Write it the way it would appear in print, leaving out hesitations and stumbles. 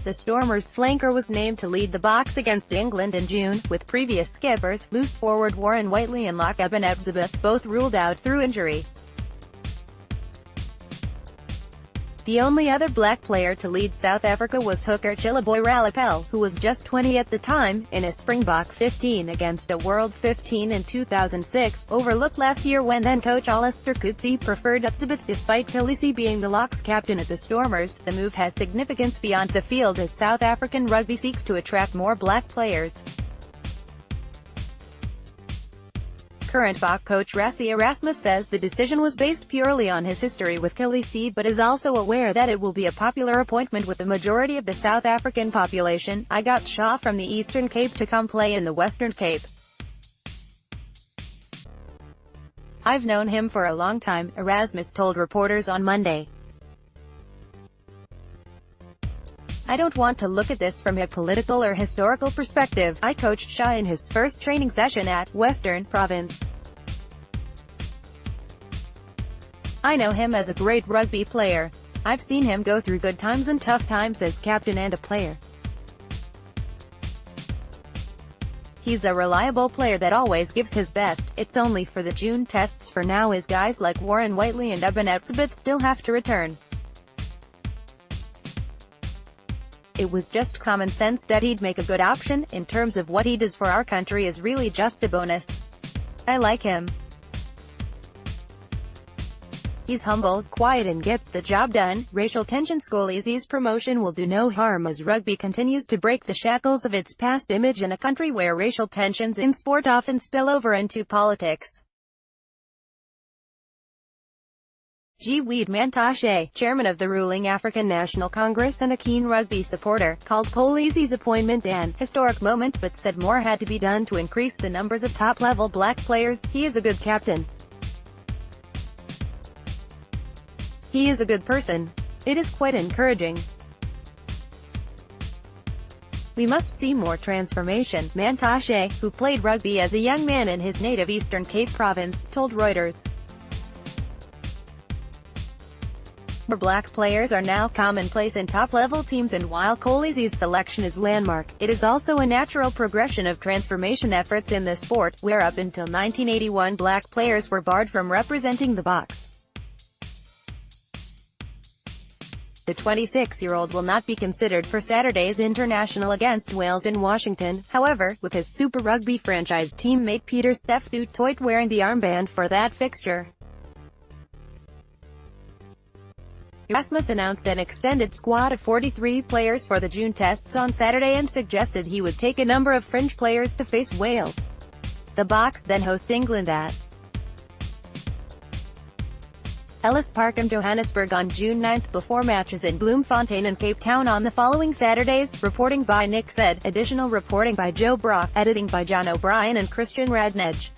The Stormers' flanker was named to lead the Boks against England in June, with previous skippers, loose forward Warren Whiteley and lock Eben Etzebeth, both ruled out through injury. The only other black player to lead South Africa was hooker Chiliboy Ralepelle, who was just 20 at the time, in a Springbok 15 against a World 15 in 2006, overlooked last year when then-coach Allister Coetzee preferred Etzebeth despite Kolisi being the Locks captain at the Stormers. The move has significance beyond the field as South African rugby seeks to attract more black players. Current Boks coach Rassie Erasmus says the decision was based purely on his history with Kolisi, but is also aware that it will be a popular appointment with the majority of the South African population. "I got Shaw from the Eastern Cape to come play in the Western Cape. I've known him for a long time," Erasmus told reporters on Monday. "I don't want to look at this from a political or historical perspective. I coached Shaw in his first training session at Western Province. I know him as a great rugby player. I've seen him go through good times and tough times as captain and a player. He's a reliable player that always gives his best. It's only for the June tests for now, as guys like Warren Whiteley and Eben Etzebeth still have to return. It was just common sense that he'd make a good option. In terms of what he does for our country is really just a bonus. I like him. He's humble, quiet and gets the job done." Racial tension. Kolisie's promotion will do no harm as rugby continues to break the shackles of its past image in a country where racial tensions in sport often spill over into politics. Weed Mantashe, chairman of the ruling African National Congress and a keen rugby supporter, called Kolisie's appointment an historic moment but said more had to be done to increase the numbers of top-level black players. "He is a good captain. He is a good person. It is quite encouraging. We must see more transformation," Mantashe, who played rugby as a young man in his native Eastern Cape province, told Reuters. More black players are now commonplace in top-level teams, and while Kolisie's selection is landmark, it is also a natural progression of transformation efforts in the sport, where up until 1981 black players were barred from representing the Boks. The 26-year-old will not be considered for Saturday's international against Wales in Washington, however, with his Super Rugby franchise teammate Peter Steph du Toit wearing the armband for that fixture. Erasmus announced an extended squad of 43 players for the June tests on Saturday and suggested he would take a number of fringe players to face Wales. The Boks then host England at Ellis Park in Johannesburg on June 9 before matches in Bloemfontein and Cape Town on the following Saturdays. Reporting by Nick Said, additional reporting by Joe Brock, editing by John O'Brien and Christian Radnedge.